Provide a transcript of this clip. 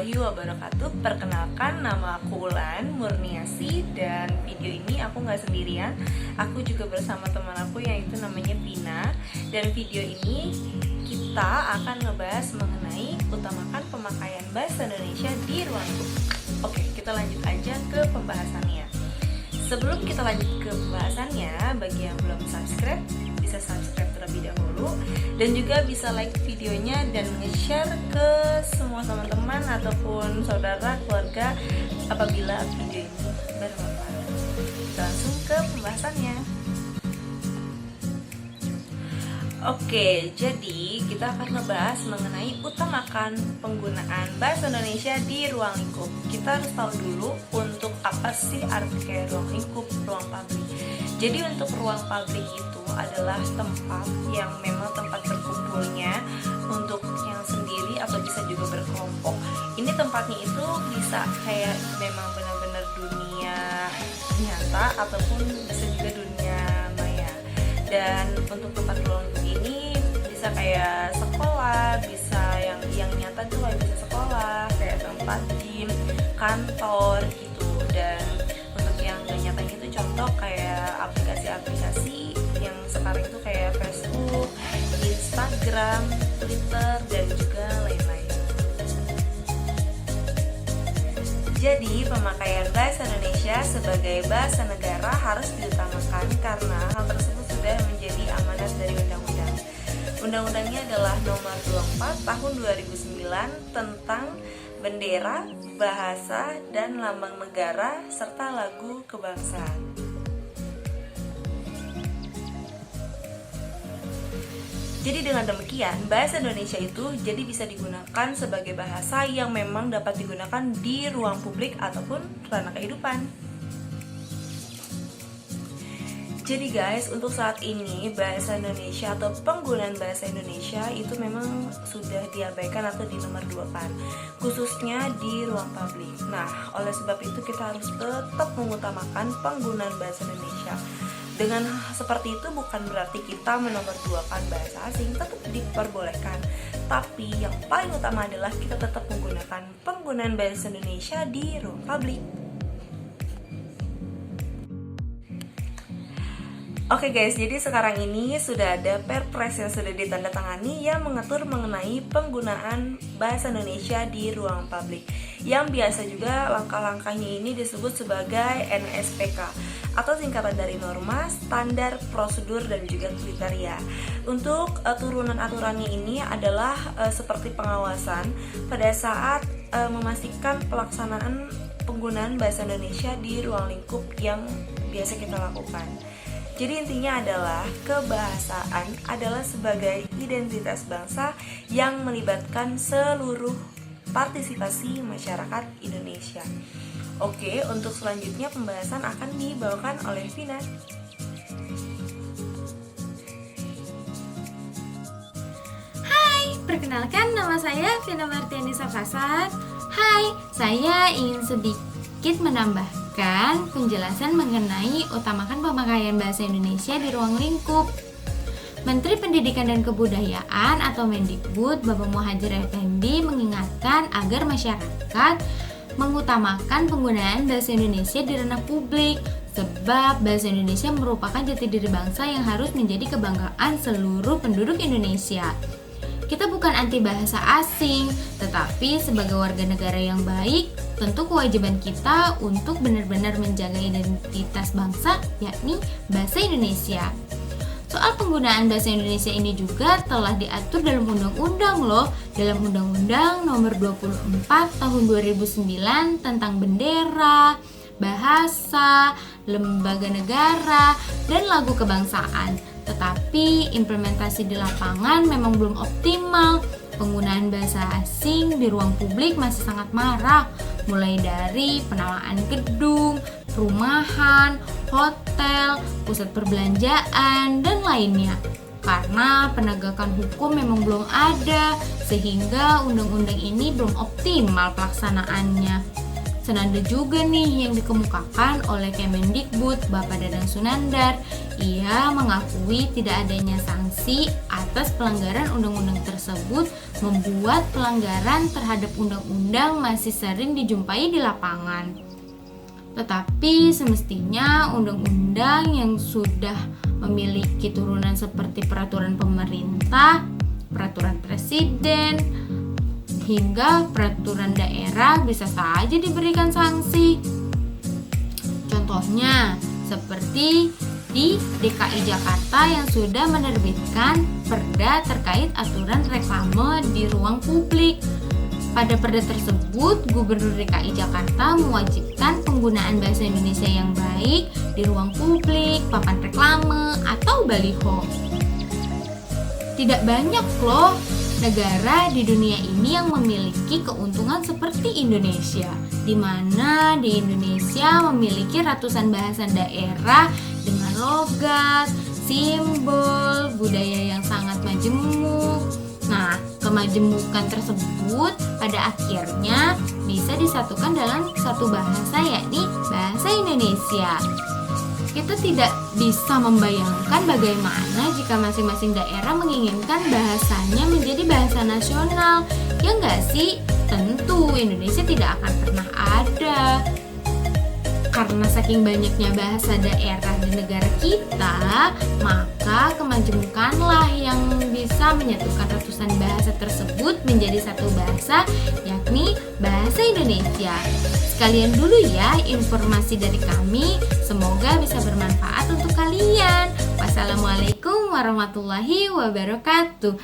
warahmatullahi wabarakatuh. Perkenalkan, nama aku Ulan Murniasi. Dan video ini aku gak sendirian, aku juga bersama teman aku yang itu namanya Pina. Dan video ini kita akan ngebahas mengenai utamakan pemakaian bahasa Indonesia di ruang lingkup. Oke, kita lanjut aja ke pembahasannya. Sebelum kita lanjut ke pembahasannya, bagi yang belum subscribe, bisa subscribe terlebih dahulu, dan juga bisa like videonya dan nge-share ke semua teman-teman ataupun saudara keluarga apabila video ini bermanfaat. Kita langsung ke pembahasannya. Oke, jadi kita akan ngebahas mengenai utamakan penggunaan bahasa Indonesia di ruang lingkup. Kita harus tahu dulu untuk apa sih arti ruang lingkup, ruang publik. Jadi untuk ruang publik itu adalah tempat yang memang tempat berkumpulnya untuk yang sendiri atau bisa juga berkelompok. Ini tempatnya itu bisa kayak memang benar-benar dunia nyata ataupun bisa juga dunia maya. Dan untuk tempat ruang ini bisa kayak sekolah, bisa yang nyata tuh kayak bisa sekolah, kayak tempat gym, kantor gitu. Dan untuk yang gak nyatanya itu contoh kayak aplikasi-aplikasi yang sekarang itu kayak Facebook, Instagram, Twitter, dan juga lain-lain. Jadi pemakaian bahasa Indonesia sebagai bahasa negara harus diutamakan karena hal tersebut sudah menjadi amanat dari undang-undang. Undang-undangnya adalah nomor 24 tahun 2009 tentang bendera, bahasa, dan lambang negara serta lagu kebangsaan. Jadi dengan demikian, bahasa Indonesia itu jadi bisa digunakan sebagai bahasa yang memang dapat digunakan di ruang publik ataupun ranah kehidupan. Jadi guys, untuk saat ini bahasa Indonesia atau penggunaan bahasa Indonesia itu memang sudah diabaikan atau dinomorduakan, khususnya di ruang publik. Nah, oleh sebab itu kita harus tetap mengutamakan penggunaan bahasa Indonesia. Dengan seperti itu bukan berarti kita menomorduakan bahasa asing, tetap diperbolehkan. Tapi yang paling utama adalah kita tetap menggunakan penggunaan bahasa Indonesia di ruang publik. Oke guys, jadi sekarang ini sudah ada Perpres yang sudah ditandatangani yang mengatur mengenai penggunaan bahasa Indonesia di ruang publik. Yang biasa juga langkah-langkahnya ini disebut sebagai NSPK atau singkatan dari norma, standar, prosedur, dan juga kriteria. Untuk turunan aturannya ini adalah seperti pengawasan pada saat memastikan pelaksanaan penggunaan bahasa Indonesia di ruang lingkup yang biasa kita lakukan. Jadi intinya adalah kebahasaan adalah sebagai identitas bangsa yang melibatkan seluruh partisipasi masyarakat Indonesia. Oke, untuk selanjutnya pembahasan akan dibawakan oleh Vina. Hai, perkenalkan nama saya Vina Martianisa Fasad. Hai, saya ingin sedikit menambahkan penjelasan mengenai utamakan pemakaian bahasa Indonesia di ruang lingkup. Menteri Pendidikan dan Kebudayaan atau Mendikbud Bapak Muhadjir Effendi mengingatkan agar masyarakat mengutamakan penggunaan bahasa Indonesia di ranah publik, sebab bahasa Indonesia merupakan jati diri bangsa yang harus menjadi kebanggaan seluruh penduduk Indonesia. Kita bukan anti bahasa asing, tetapi sebagai warga negara yang baik, tentu kewajiban kita untuk benar-benar menjaga identitas bangsa, yakni bahasa Indonesia. Soal penggunaan bahasa Indonesia ini juga telah diatur dalam undang-undang loh, dalam Undang-Undang nomor 24 tahun 2009 tentang bendera, bahasa, lembaga negara, dan lagu kebangsaan. Tetapi implementasi di lapangan memang belum optimal. Penggunaan bahasa asing di ruang publik masih sangat marak, mulai dari penamaan gedung, perumahan, hotel, pusat perbelanjaan, dan lainnya. Karena penegakan hukum memang belum ada, sehingga undang-undang ini belum optimal pelaksanaannya. senada juga nih yang dikemukakan oleh Kemendikbud Bapak Dadang Sunandar. Ia mengakui tidak adanya sanksi atas pelanggaran undang-undang tersebut membuat pelanggaran terhadap undang-undang masih sering dijumpai di lapangan. Tetapi semestinya undang-undang yang sudah memiliki turunan seperti peraturan pemerintah, peraturan presiden, hingga peraturan daerah bisa saja diberikan sanksi. Contohnya seperti di DKI Jakarta yang sudah menerbitkan perda terkait aturan reklame di ruang publik. Pada perda tersebut, Gubernur DKI Jakarta mewajibkan penggunaan bahasa Indonesia yang baik di ruang publik, papan reklame, atau baliho. Tidak banyak loh negara di dunia ini yang memiliki keuntungan seperti Indonesia, di mana di Indonesia memiliki ratusan bahasa daerah dengan logat, simbol, budaya yang sangat majemuk. Nah, kemajemukan tersebut pada akhirnya bisa disatukan dalam satu bahasa, yakni bahasa Indonesia. Kita tidak bisa membayangkan bagaimana jika masing-masing daerah menginginkan bahasanya menjadi bahasa nasional. Ya enggak sih? Tentu Indonesia tidak akan pernah ada. Karena saking banyaknya bahasa daerah di negara kita, maka kemajemukanlah yang bisa menyatukan ratusan bahasa tersebut menjadi satu bahasa, yakni bahasa Indonesia. Sekalian dulu ya informasi dari kami, semoga bisa bermanfaat untuk kalian. Wassalamualaikum warahmatullahi wabarakatuh.